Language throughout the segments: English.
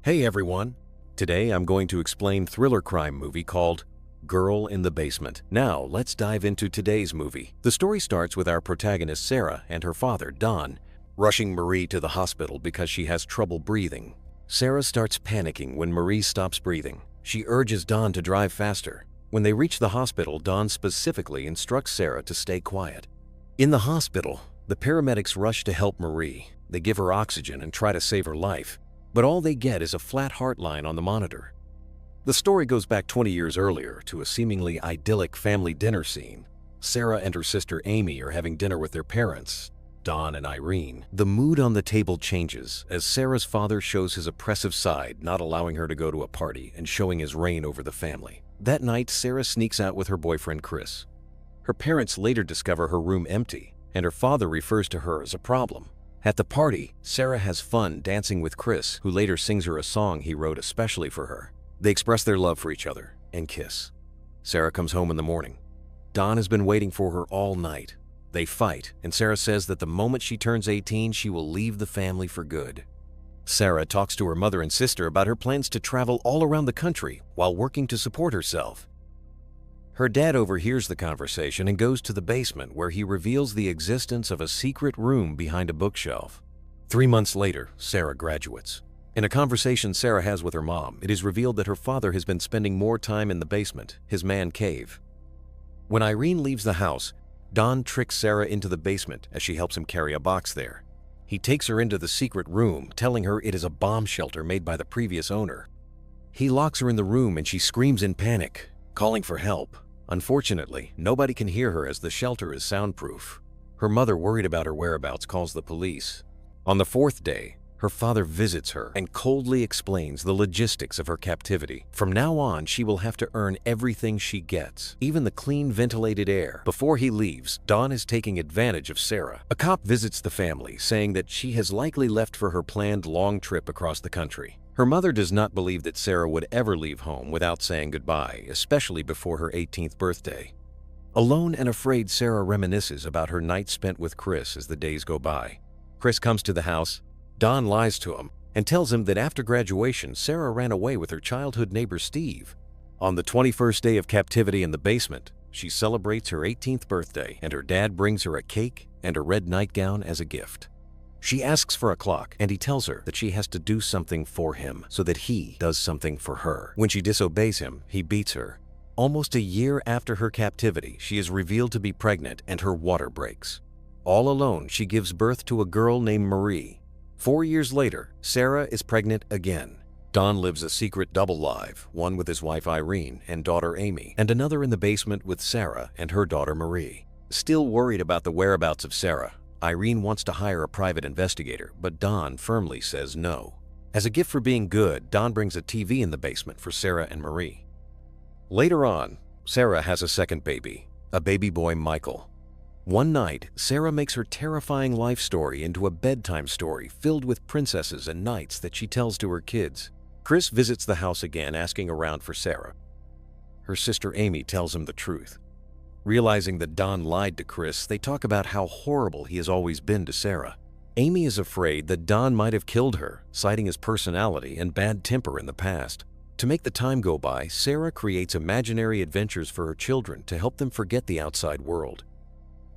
Hey everyone! Today I'm going to explain thriller crime movie called Girl in the Basement. Now let's dive into today's movie. The story starts with our protagonist Sarah and her father Don rushing Marie to the hospital because she has trouble breathing. Sarah starts panicking when Marie stops breathing. She urges Don to drive faster. When they reach the hospital, Don specifically instructs Sarah to stay quiet. In the hospital, the paramedics rush to help Marie. They give her oxygen and try to save her life, but all they get is a flat heart line on the monitor. The story goes back 20 years earlier to a seemingly idyllic family dinner scene. Sarah and her sister Amy are having dinner with their parents, Don and Irene. The mood on the table changes as Sarah's father shows his oppressive side, not allowing her to go to a party and showing his reign over the family. That night, Sarah sneaks out with her boyfriend Chris. Her parents later discover her room empty, and her father refers to her as a problem. At the party, Sarah has fun dancing with Chris, who later sings her a song he wrote especially for her. They express their love for each other and kiss. Sarah comes home in the morning. Don has been waiting for her all night. They fight, and Sarah says that the moment she turns 18, she will leave the family for good. Sarah talks to her mother and sister about her plans to travel all around the country while working to support herself. Her dad overhears the conversation and goes to the basement where he reveals the existence of a secret room behind a bookshelf. 3 months later, Sarah graduates. In a conversation Sarah has with her mom, it is revealed that her father has been spending more time in the basement, his man cave. When Irene leaves the house, Don tricks Sarah into the basement as she helps him carry a box there. He takes her into the secret room, telling her it is a bomb shelter made by the previous owner. He locks her in the room and she screams in panic, calling for help. Unfortunately, nobody can hear her as the shelter is soundproof. Her mother, worried about her whereabouts, calls the police. On the 4th day, her father visits her and coldly explains the logistics of her captivity. From now on, she will have to earn everything she gets, even the clean, ventilated air. Before he leaves, Don is taking advantage of Sarah. A cop visits the family, saying that she has likely left for her planned long trip across the country. Her mother does not believe that Sarah would ever leave home without saying goodbye, especially before her 18th birthday. Alone and afraid, Sarah reminisces about her night spent with Chris as the days go by. Chris comes to the house. Don lies to him and tells him that after graduation, Sarah ran away with her childhood neighbor Steve. On the 21st day of captivity in the basement, she celebrates her 18th birthday, and her dad brings her a cake and a red nightgown as a gift. She asks for a clock, and he tells her that she has to do something for him so that he does something for her. When she disobeys him, he beats her. Almost a year after her captivity, she is revealed to be pregnant and her water breaks. All alone, she gives birth to a girl named Marie. 4 years later, Sarah is pregnant again. Don lives a secret double life, one with his wife Irene and daughter Amy, and another in the basement with Sarah and her daughter Marie. Still worried about the whereabouts of Sarah, Irene wants to hire a private investigator, but Don firmly says no. As a gift for being good, Don brings a TV in the basement for Sarah and Marie. Later on, Sarah has a second baby, a baby boy Michael. One night, Sarah makes her terrifying life story into a bedtime story filled with princesses and knights that she tells to her kids. Chris visits the house again, asking around for Sarah. Her sister Amy tells him the truth. Realizing that Don lied to Chris, they talk about how horrible he has always been to Sarah. Amy is afraid that Don might have killed her, citing his personality and bad temper in the past. To make the time go by, Sarah creates imaginary adventures for her children to help them forget the outside world.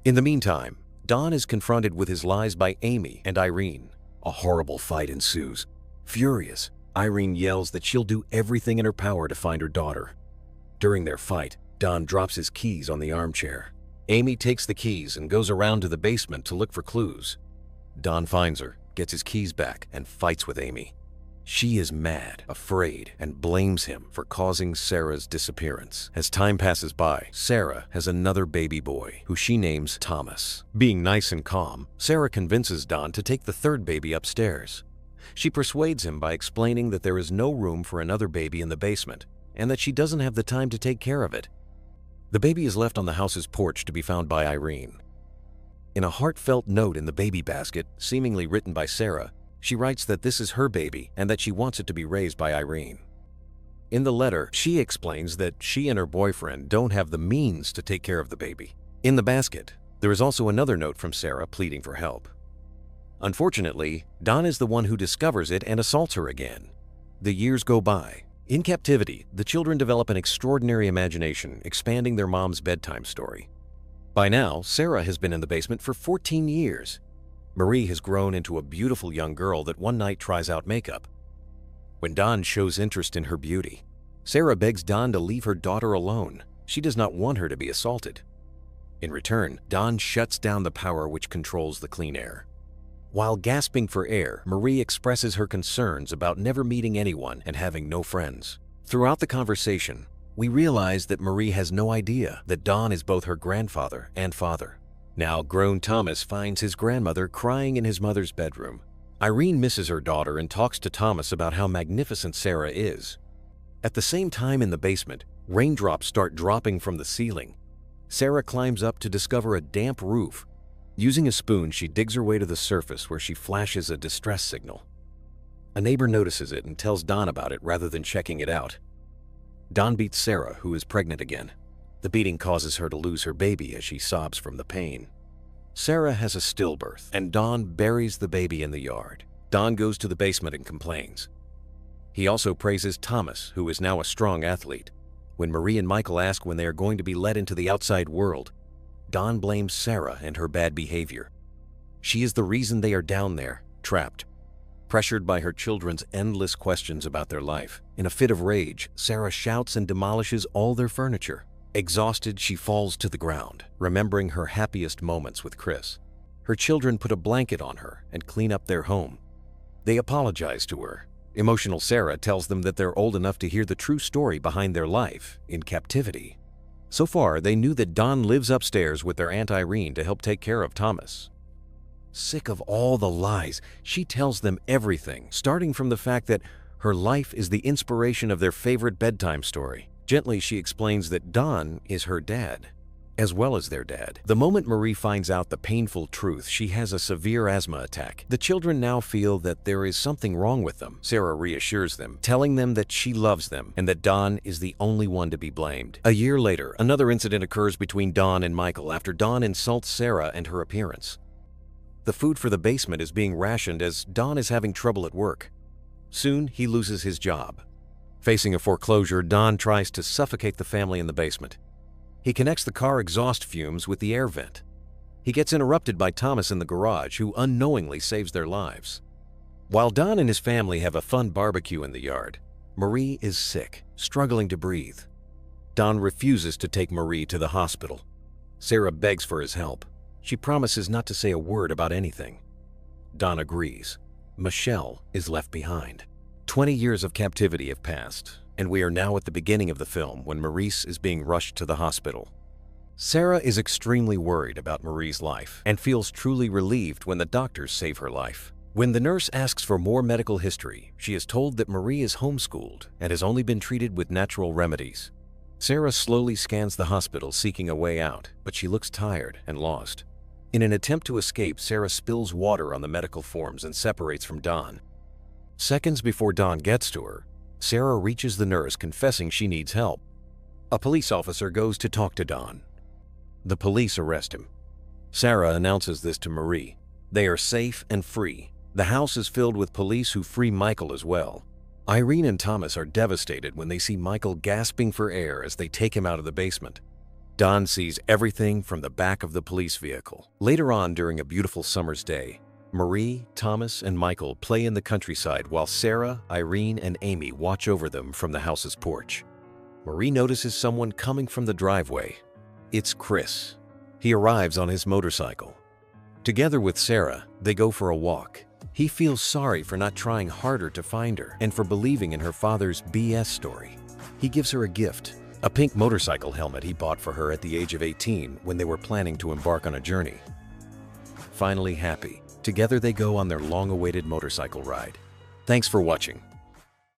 In the meantime, Don is confronted with his lies by Amy and Irene. A horrible fight ensues. Furious, Irene yells that she'll do everything in her power to find her daughter. During their fight, Don drops his keys on the armchair. Amy takes the keys and goes around to the basement to look for clues. Don finds her, gets his keys back, and fights with Amy. She is mad, afraid, and blames him for causing Sarah's disappearance. As time passes by, Sarah has another baby boy, who she names Thomas. Being nice and calm, Sarah convinces Don to take the third baby upstairs. She persuades him by explaining that there is no room for another baby in the basement, and that she doesn't have the time to take care of it. The baby is left on the house's porch to be found by Irene. In a heartfelt note in the baby basket, seemingly written by Sarah, she writes that this is her baby and that she wants it to be raised by Irene. In the letter, she explains that she and her boyfriend don't have the means to take care of the baby. In the basket, there is also another note from Sarah pleading for help. Unfortunately, Don is the one who discovers it and assaults her again. The years go by. In captivity, the children develop an extraordinary imagination, expanding their mom's bedtime story. By now, Sarah has been in the basement for 14 years. Marie has grown into a beautiful young girl that one night tries out makeup. When Dawn shows interest in her beauty, Sarah begs Dawn to leave her daughter alone. She does not want her to be assaulted. In return, Dawn shuts down the power which controls the clean air. While gasping for air, Marie expresses her concerns about never meeting anyone and having no friends. Throughout the conversation, we realize that Marie has no idea that Dawn is both her grandfather and father. Now grown Thomas finds his grandmother crying in his mother's bedroom. Irene misses her daughter and talks to Thomas about how magnificent Sarah is. At the same time in the basement, raindrops start dropping from the ceiling. Sarah climbs up to discover a damp roof. Using a spoon, she digs her way to the surface where she flashes a distress signal. A neighbor notices it and tells Dawn about it rather than checking it out. Dawn beats Sarah, who is pregnant again. The beating causes her to lose her baby as she sobs from the pain. Sarah has a stillbirth, and Dawn buries the baby in the yard. Dawn goes to the basement and complains. He also praises Thomas, who is now a strong athlete. When Marie and Michael ask when they are going to be let into the outside world, Dawn blames Sarah and her bad behavior. She is the reason they are down there, trapped. Pressured by her children's endless questions about their life, in a fit of rage, Sarah shouts and demolishes all their furniture. Exhausted, she falls to the ground, remembering her happiest moments with Chris. Her children put a blanket on her and clean up their home. They apologize to her. Emotional Sarah tells them that they're old enough to hear the true story behind their life in captivity. So far, they knew that Dawn lives upstairs with their Aunt Irene to help take care of Thomas. Sick of all the lies, she tells them everything, starting from the fact that her life is the inspiration of their favorite bedtime story. Gently, she explains that Dawn is her dad, as well as their dad. The moment Marie finds out the painful truth, she has a severe asthma attack. The children now feel that there is something wrong with them. Sarah reassures them, telling them that she loves them and that Dawn is the only one to be blamed. A year later, another incident occurs between Dawn and Michael after Dawn insults Sarah and her appearance. The food for the basement is being rationed as Dawn is having trouble at work. Soon, he loses his job. Facing a foreclosure, Dawn tries to suffocate the family in the basement. He connects the car exhaust fumes with the air vent. He gets interrupted by Thomas in the garage, who unknowingly saves their lives. While Dawn and his family have a fun barbecue in the yard, Marie is sick, struggling to breathe. Dawn refuses to take Marie to the hospital. Sarah begs for his help. She promises not to say a word about anything. Dawn agrees. Michelle is left behind. 20 years of captivity have passed, and we are now at the beginning of the film when Maurice is being rushed to the hospital. Sarah is extremely worried about Marie's life and feels truly relieved when the doctors save her life. When the nurse asks for more medical history, she is told that Marie is homeschooled and has only been treated with natural remedies. Sarah slowly scans the hospital seeking a way out, but she looks tired and lost. In an attempt to escape, Sarah spills water on the medical forms and separates from Dawn. Seconds before Dawn gets to her, Sarah reaches the nurse confessing she needs help. A police officer goes to talk to Dawn. The police arrest him. Sarah announces this to Marie. They are safe and free. The house is filled with police who free Michael as well. Irene and Thomas are devastated when they see Michael gasping for air as they take him out of the basement. Dawn sees everything from the back of the police vehicle. Later on, during a beautiful summer's day, Marie, Thomas, and Michael play in the countryside while Sarah, Irene, and Amy watch over them from the house's porch. Marie notices someone coming from the driveway. It's Chris. He arrives on his motorcycle. Together with Sarah, they go for a walk. He feels sorry for not trying harder to find her and for believing in her father's BS story. He gives her a gift, a pink motorcycle helmet he bought for her at the age of 18 when they were planning to embark on a journey. Finally happy, together they go on their long-awaited motorcycle ride. Thanks for watching.